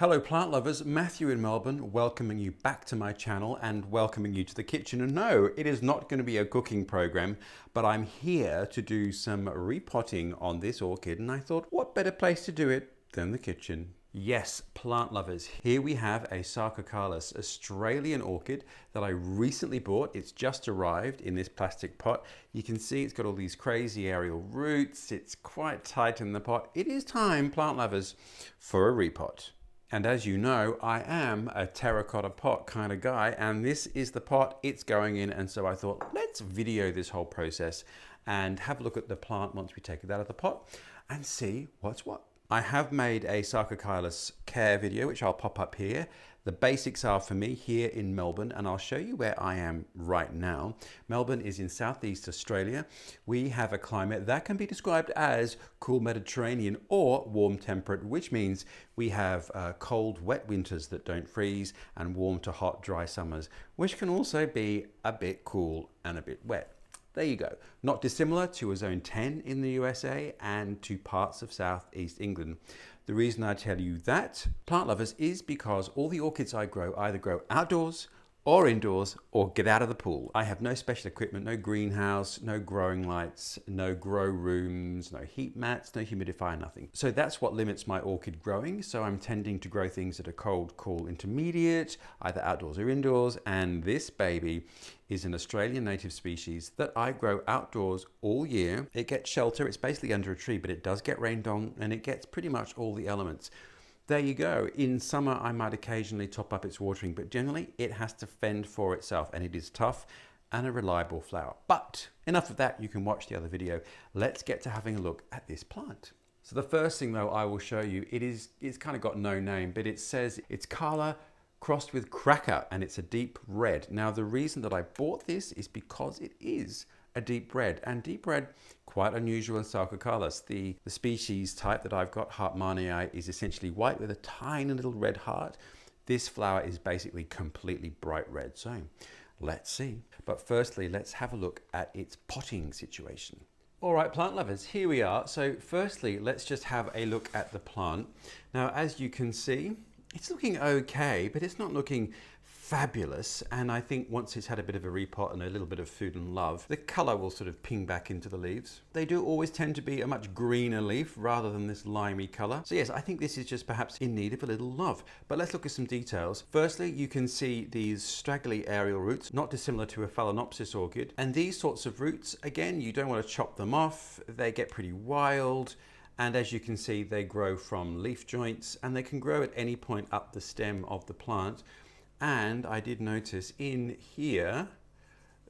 Hello plant lovers, Matthew in Melbourne, welcoming you back to my channel and welcoming you to the kitchen. And no, it is not going to be a cooking program, but I'm here to do some repotting on this orchid, and I thought what better place to do it than the kitchen. Yes, plant lovers, here we have a Sarcocalis Australian orchid that I recently bought. It's just arrived in this plastic pot. You can see it's got all these crazy aerial roots. It's quite tight in the pot. It is time, plant lovers, for a repot. And as you know, I am a terracotta pot kind of guy, and this is the pot it's going in. And so I thought, let's video this whole process and have a look at the plant once we take it out of the pot and see what's what. I have made a Sarcocalis care video, which I'll pop up here. The basics are for me here in Melbourne, and I'll show you where I am right now. Melbourne is in Southeast Australia. We have a climate that can be described as cool Mediterranean or warm temperate, which means we have cold, wet winters that don't freeze and warm to hot, dry summers, which can also be a bit cool and a bit wet. There you go. Not dissimilar to a zone 10 in the USA and to parts of Southeast England. The reason I tell you that, plant lovers, is because all the orchids I grow either grow outdoors or indoors or get out of the pool. I have no special equipment, no greenhouse, no growing lights, no grow rooms, no heat mats, no humidifier, nothing. So that's what limits my orchid growing. So I'm tending to grow things that are cold, cool, intermediate, either outdoors or indoors. And this baby is an Australian native species that I grow outdoors all year. It gets shelter, it's basically under a tree, but it does get rained on and it gets pretty much all the elements. There you go. In summer, I might occasionally top up its watering, but generally it has to fend for itself, and it is tough and a reliable flower. But enough of that, you can watch the other video. Let's get to having a look at this plant. So the first thing though I will show you, it's kind of got no name, but it says it's Kala crossed with Cracker, and it's a deep red. Now the reason that I bought this is because it is a deep red, and deep red, quite unusual in Sarcocalis. The species type that I've got, Hartmanni, is essentially white with a tiny little red heart. This flower is basically completely bright red. So let's see. But firstly, let's have a look at its potting situation. All right, plant lovers, here we are. So firstly, let's just have a look at the plant. Now, as you can see, it's looking okay, but it's not looking fabulous. And I think once it's had a bit of a repot and a little bit of food and love, the color will sort of ping back into the leaves. They do always tend to be a much greener leaf rather than this limey color. So yes, I think this is just perhaps in need of a little love. But let's look at some details. Firstly, you can see these straggly aerial roots, not dissimilar to a Phalaenopsis orchid. And these sorts of roots, again, you don't want to chop them off. They get pretty wild. And as you can see, they grow from leaf joints, and they can grow at any point up the stem of the plant. And I did notice in here,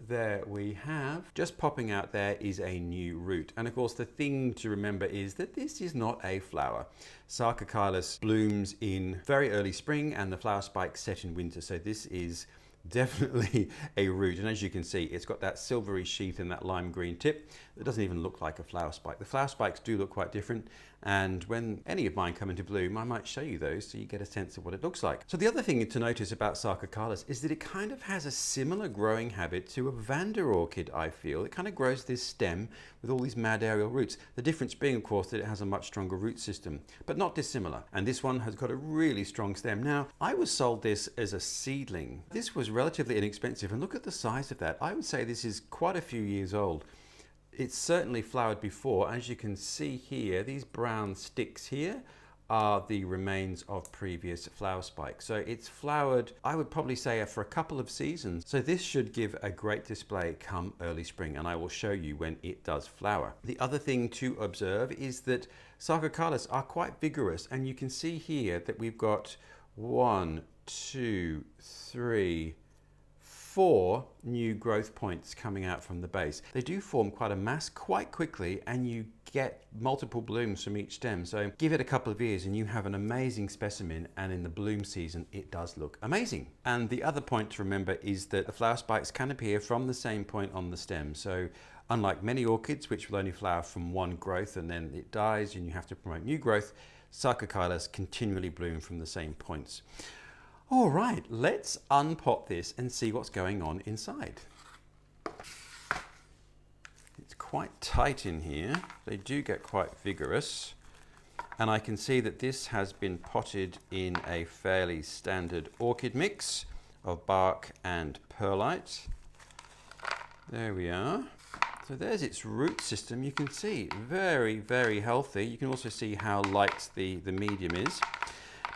there we have, just popping out there is a new root. And of course, the thing to remember is that this is not a flower. Sarcocalis blooms in very early spring and the flower spikes set in winter. So this is definitely a root, and as you can see, it's got that silvery sheath and that lime green tip. It doesn't even look like a flower spike. The flower spikes do look quite different, and when any of mine come into bloom, I might show you those so you get a sense of what it looks like. So the other thing to notice about Sarcocalis is that it kind of has a similar growing habit to a Vanda orchid, I feel. It kind of grows this stem with all these mad aerial roots. The difference being, of course, that it has a much stronger root system, but not dissimilar. And this one has got a really strong stem. Now, I was sold this as a seedling. This was relatively inexpensive, and look at the size of that. I would say this is quite a few years old. It's certainly flowered before. As you can see here, these brown sticks here are the remains of previous flower spikes. So it's flowered, I would probably say, for a couple of seasons. So this should give a great display come early spring, and I will show you when it does flower. The other thing to observe is that Sarcocalis are quite vigorous, and you can see here that we've got 1, 2, 3, 4 new growth points coming out from the base. They do form quite a mass quite quickly, and you get multiple blooms from each stem. So give it a couple of years and you have an amazing specimen, and in the bloom season it does look amazing. And the other point to remember is that the flower spikes can appear from the same point on the stem. So unlike many orchids, which will only flower from one growth and then it dies and you have to promote new growth, Sarcocalis continually bloom from the same points. All right, let's unpot this and see what's going on inside. It's quite tight in here. They do get quite vigorous. And I can see that this has been potted in a fairly standard orchid mix of bark and perlite. There we are. So there's its root system. You can see very, very healthy. You can also see how light the medium is.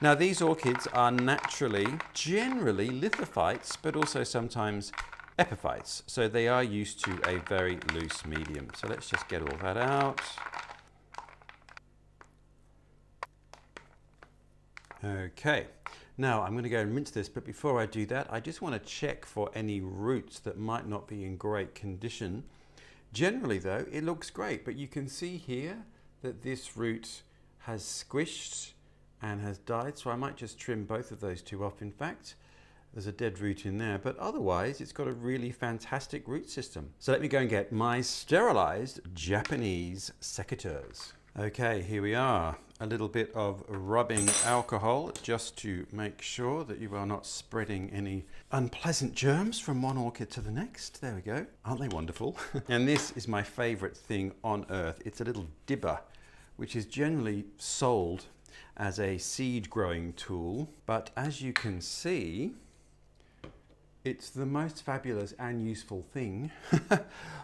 Now these orchids are naturally, generally lithophytes, but also sometimes epiphytes. So they are used to a very loose medium. So let's just get all that out. Okay, now I'm going to go and rinse this, but before I do that, I just want to check for any roots that might not be in great condition. Generally though, it looks great, but you can see here that this root has squished and has died, so I might just trim both of those two off. In fact, there's a dead root in there, but otherwise it's got a really fantastic root system. So let me go and get my sterilized Japanese secateurs. Okay, here we are. A little bit of rubbing alcohol just to make sure that you are not spreading any unpleasant germs from one orchid to the next. There we go. Aren't they wonderful? And this is my favorite thing on earth. It's a little dibber, which is generally sold as a seed growing tool. But as you can see, it's the most fabulous and useful thing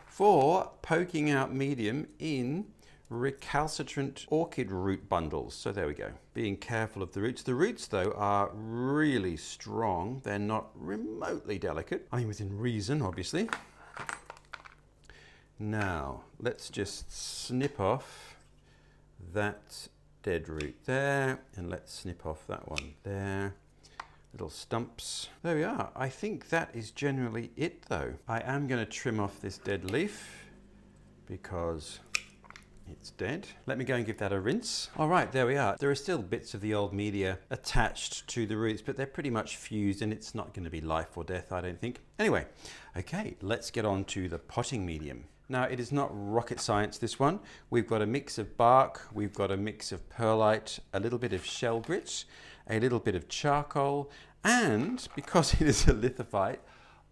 for poking out medium in recalcitrant orchid root bundles. So there we go. Being careful of the roots. The roots though are really strong. They're not remotely delicate. I mean, within reason, obviously. Now, let's just snip off that dead root there, and let's snip off that one there. Little stumps. There we are. I think that is generally it though. I am going to trim off this dead leaf because it's dead. Let me go and give that a rinse. All right, there we are. There are still bits of the old media attached to the roots, but they're pretty much fused and it's not going to be life or death, I don't think. Anyway, okay, let's get on to the potting medium. Now, it is not rocket science, this one. We've got a mix of bark, we've got a mix of perlite, a little bit of shell grit, a little bit of charcoal, and because it is a lithophyte,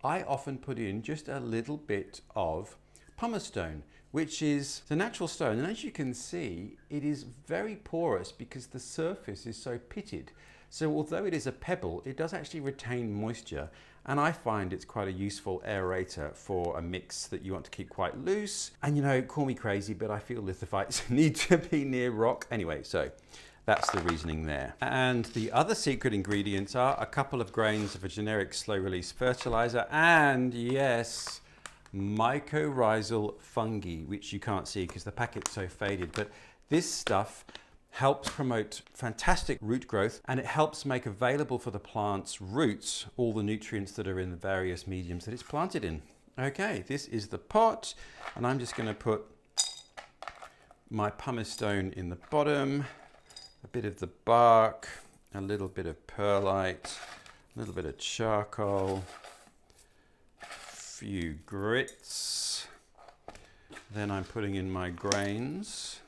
I often put in just a little bit of pumice stone, which is the natural stone. And as you can see, it is very porous because the surface is so pitted. So although it is a pebble, it does actually retain moisture. And I find it's quite a useful aerator for a mix that you want to keep quite loose. And you know, call me crazy, but I feel lithophytes need to be near rock. Anyway, so that's the reasoning there. And the other secret ingredients are a couple of grains of a generic slow release fertilizer, and yes, mycorrhizal fungi, which you can't see because the packet's so faded, but this stuff helps promote fantastic root growth, and it helps make available for the plant's roots all the nutrients that are in the various mediums that it's planted in. Okay, this is the pot, and I'm just going to put my pumice stone in the bottom, a bit of the bark, a little bit of perlite, a little bit of charcoal, few grits, then I'm putting in my grains.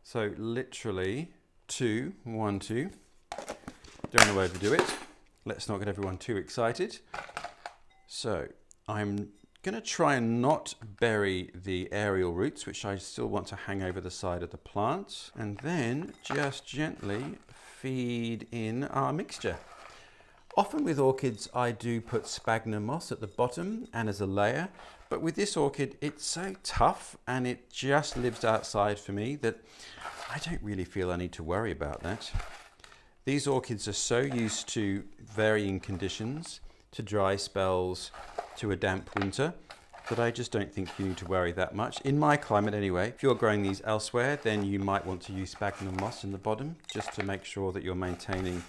So literally 2, 1, 2. Don't want to overdo it. Let's not get everyone too excited. So I'm going to try and not bury the aerial roots, which I still want to hang over the side of the plant, and then just gently feed in our mixture. Often with orchids, I do put sphagnum moss at the bottom and as a layer, but with this orchid, it's so tough and it just lives outside for me that I don't really feel I need to worry about that. These orchids are so used to varying conditions, to dry spells, to a damp winter, that I just don't think you need to worry that much. In my climate anyway, if you're growing these elsewhere, then you might want to use sphagnum moss in the bottom, just to make sure that you're maintaining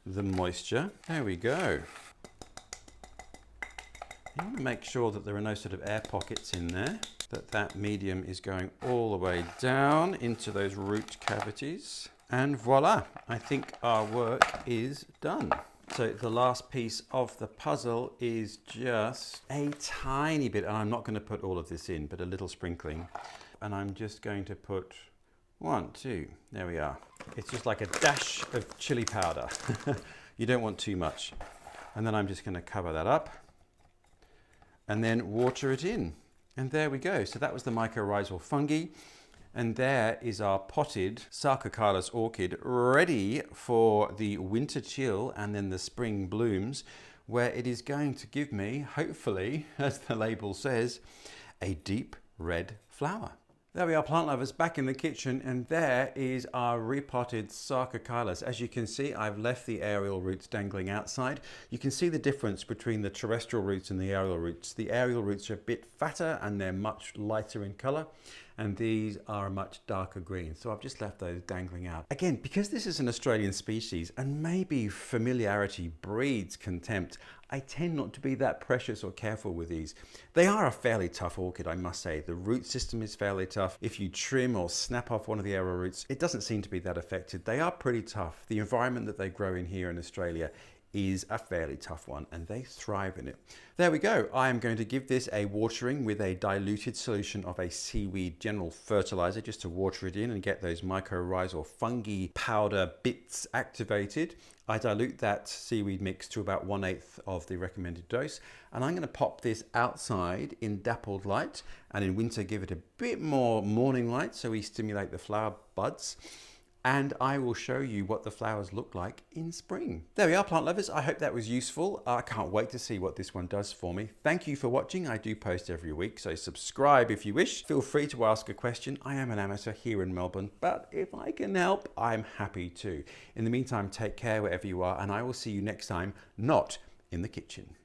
the moisture. There we go. You want to make sure that there are no sort of air pockets in there, that medium is going all the way down into those root cavities. And voila, I think our work is done. So the last piece of the puzzle is just a tiny bit, and I'm not going to put all of this in, but a little sprinkling. And I'm just going to put 1, 2, there we are. It's just like a dash of chili powder. You don't want too much. And then I'm just going to cover that up and then water it in. And there we go. So that was the mycorrhizal fungi. And there is our potted Sarcocarlus orchid ready for the winter chill and then the spring blooms, where it is going to give me, hopefully, as the label says, a deep red flower. There we are, plant lovers, back in the kitchen, and there is our repotted Sarcocarlus. As you can see, I've left the aerial roots dangling outside. You can see the difference between the terrestrial roots and the aerial roots. The aerial roots are a bit fatter and they're much lighter in color, and these are a much darker green. So I've just left those dangling out. Again, because this is an Australian species and maybe familiarity breeds contempt, I tend not to be that precious or careful with these. They are a fairly tough orchid, I must say. The root system is fairly tough. If you trim or snap off one of the aerial roots, it doesn't seem to be that affected. They are pretty tough. The environment that they grow in here in Australia is a fairly tough one, and they thrive in it. There we go. I am going to give this a watering with a diluted solution of a seaweed general fertilizer, just to water it in and get those mycorrhizal fungi powder bits activated. I dilute that seaweed mix to about 1/8 of the recommended dose, and I'm going to pop this outside in dappled light, and in winter give it a bit more morning light so we stimulate the flower buds. And I will show you what the flowers look like in spring. There we are, plant lovers. I hope that was useful. I can't wait to see what this one does for me. Thank you for watching. I do post every week, so subscribe if you wish. Feel free to ask a question. I am an amateur here in Melbourne, but if I can help, I'm happy to. In the meantime, take care wherever you are, and I will see you next time, not in the kitchen.